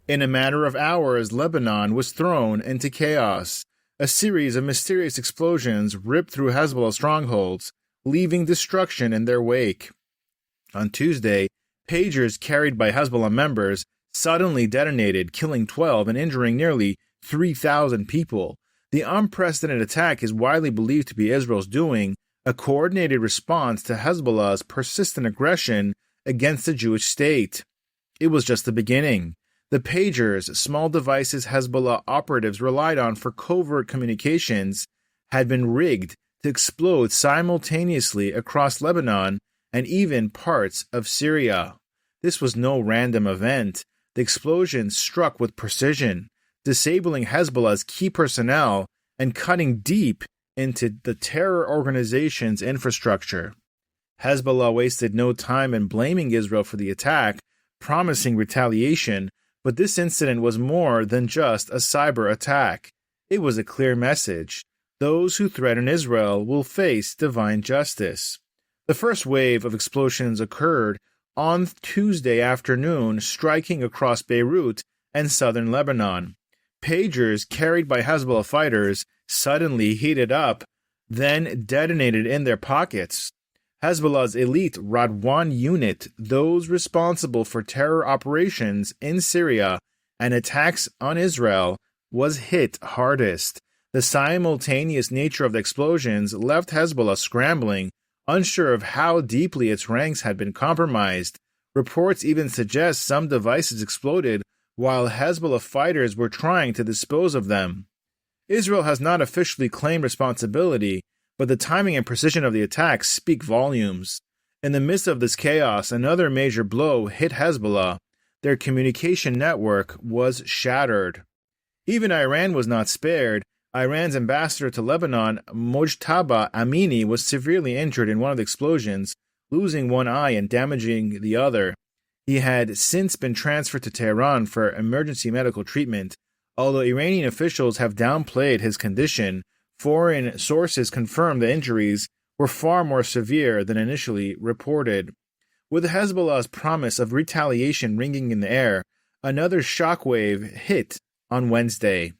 In a matter of hours, Lebanon was thrown into chaos. A series of mysterious explosions ripped through Hezbollah strongholds, leaving destruction in their wake. On Tuesday, pagers carried by Hezbollah members suddenly detonated, killing 12 and injuring nearly 3,000 people. The unprecedented attack is widely believed to be Israel's doing, a coordinated response to Hezbollah's persistent aggression against the Jewish state. It was just the beginning. The pagers, small devices Hezbollah operatives relied on for covert communications, had been rigged to explode simultaneously across Lebanon and even parts of Syria. This was no random event. The explosions struck with precision, disabling Hezbollah's key personnel and cutting deep into the terror organization's infrastructure. Hezbollah wasted no time in blaming Israel for the attack, promising retaliation, but this incident was more than just a cyber attack. It was a clear message. Those who threaten Israel will face divine justice. The first wave of explosions occurred on Tuesday afternoon, striking across Beirut and southern Lebanon. Pagers carried by Hezbollah fighters suddenly heated up, then detonated in their pockets. Hezbollah's elite Radwan unit, those responsible for terror operations in Syria and attacks on Israel, was hit hardest. The simultaneous nature of the explosions left Hezbollah scrambling, unsure of how deeply its ranks had been compromised. Reports even suggest some devices exploded while Hezbollah fighters were trying to dispose of them. Israel has not officially claimed responsibility, but the timing and precision of the attacks speak volumes. In the midst of this chaos, another major blow hit Hezbollah. Their communication network was shattered. Even Iran was not spared. Iran's ambassador to Lebanon, Mojtaba Amini, was severely injured in one of the explosions, losing one eye and damaging the other. He had since been transferred to Tehran for emergency medical treatment. Although Iranian officials have downplayed his condition, foreign sources confirm the injuries were far more severe than initially reported. With Hezbollah's promise of retaliation ringing in the air, another shockwave hit on Wednesday.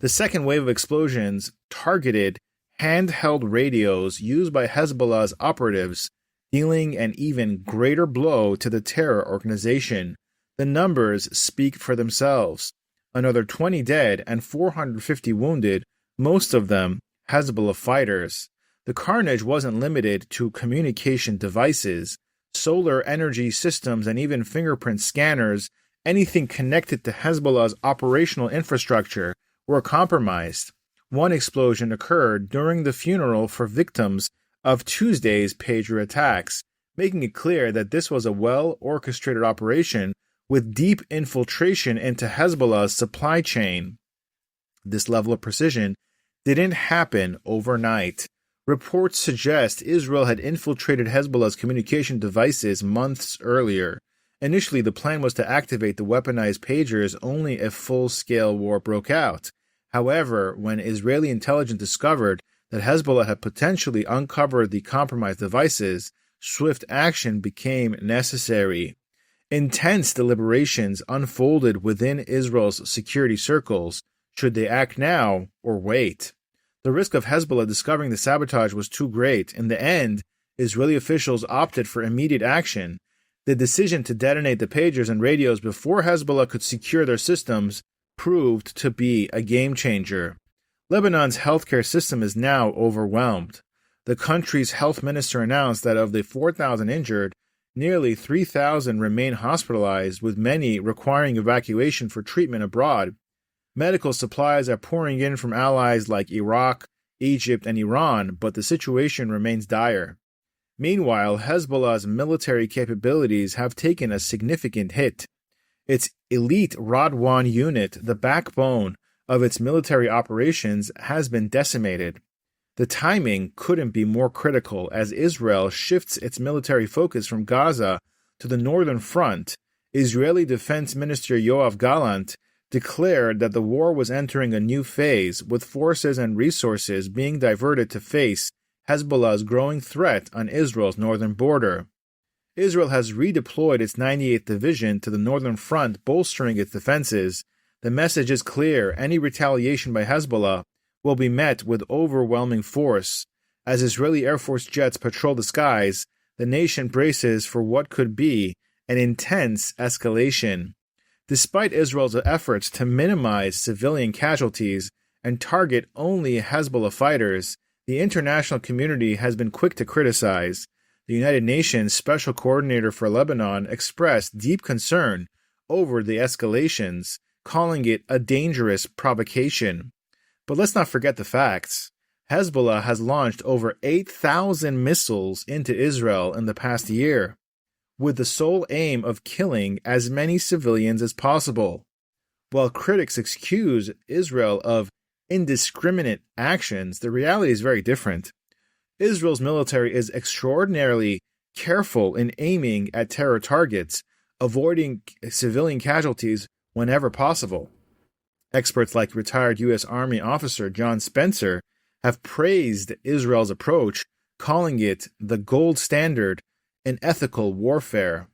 The second wave of explosions targeted handheld radios used by Hezbollah's operatives, dealing an even greater blow to the terror organization. The numbers speak for themselves. Another 20 dead and 450 wounded, most of them Hezbollah fighters. The carnage wasn't limited to communication devices, solar energy systems, and even fingerprint scanners. Anything connected to Hezbollah's operational infrastructure were compromised. One explosion occurred during the funeral for victims of Tuesday's pager attacks, making it clear that this was a well-orchestrated operation with deep infiltration into Hezbollah's supply chain. This level of precision didn't happen overnight. Reports suggest Israel had infiltrated Hezbollah's communication devices months earlier. Initially, the plan was to activate the weaponized pagers only if full-scale war broke out. However, when Israeli intelligence discovered that Hezbollah had potentially uncovered the compromised devices, swift action became necessary. Intense deliberations unfolded within Israel's security circles. Should they act now or wait? The risk of Hezbollah discovering the sabotage was too great. In the end, Israeli officials opted for immediate action. The decision to detonate the pagers and radios before Hezbollah could secure their systems proved to be a game changer. Lebanon's healthcare system is now overwhelmed. The country's health minister announced that of the 4,000 injured, nearly 3,000 remain hospitalized, with many requiring evacuation for treatment abroad. Medical supplies are pouring in from allies like Iraq, Egypt, and Iran, but the situation remains dire. Meanwhile, Hezbollah's military capabilities have taken a significant hit. Its elite Radwan unit, the backbone of its military operations, has been decimated. The timing couldn't be more critical as Israel shifts its military focus from Gaza to the northern front. Israeli Defense Minister Yoav Gallant declared that the war was entering a new phase, with forces and resources being diverted to face Hezbollah's growing threat on Israel's northern border. Israel has redeployed its 98th Division to the northern front, bolstering its defenses. The message is clear: any retaliation by Hezbollah will be met with overwhelming force. As Israeli Air Force jets patrol the skies, the nation braces for what could be an intense escalation. Despite Israel's efforts to minimize civilian casualties and target only Hezbollah fighters, the international community has been quick to criticize. The United Nations Special Coordinator for Lebanon expressed deep concern over the escalations, calling it a dangerous provocation. But let's not forget the facts. Hezbollah has launched over 8,000 missiles into Israel in the past year, with the sole aim of killing as many civilians as possible. While critics accuse Israel of indiscriminate actions, the reality is very different. Israel's military is extraordinarily careful in aiming at terror targets, avoiding civilian casualties whenever possible. Experts like retired U.S. Army officer John Spencer have praised Israel's approach, calling it the gold standard in ethical warfare.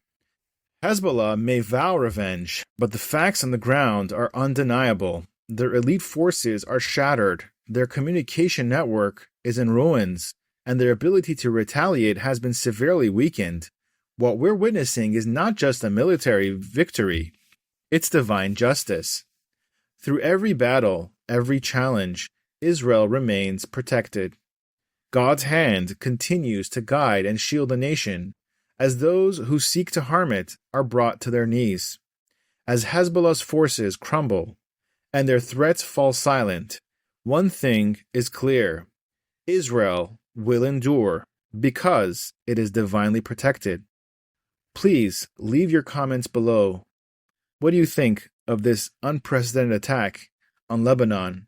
Hezbollah may vow revenge, but the facts on the ground are undeniable. Their elite forces are shattered, their communication network is in ruins, and their ability to retaliate has been severely weakened. What we're witnessing is not just a military victory, it's divine justice. Through every battle, every challenge, Israel remains protected. God's hand continues to guide and shield the nation, as those who seek to harm it are brought to their knees. As Hezbollah's forces crumble and their threats fall silent, one thing is clear: Israel will endure because it is divinely protected. Please leave your comments below. What do you think of this unprecedented attack on Lebanon?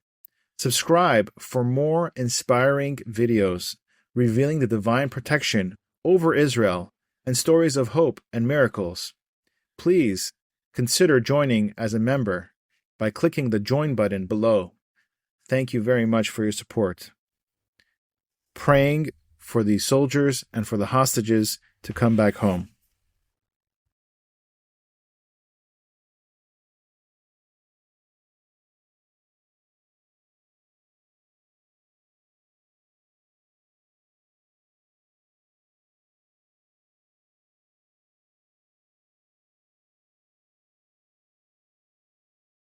Subscribe for more inspiring videos revealing the divine protection over Israel and stories of hope and miracles. Please consider joining as a member by clicking the join button below. Thank you very much for your support. Praying for the soldiers and for the hostages to come back home.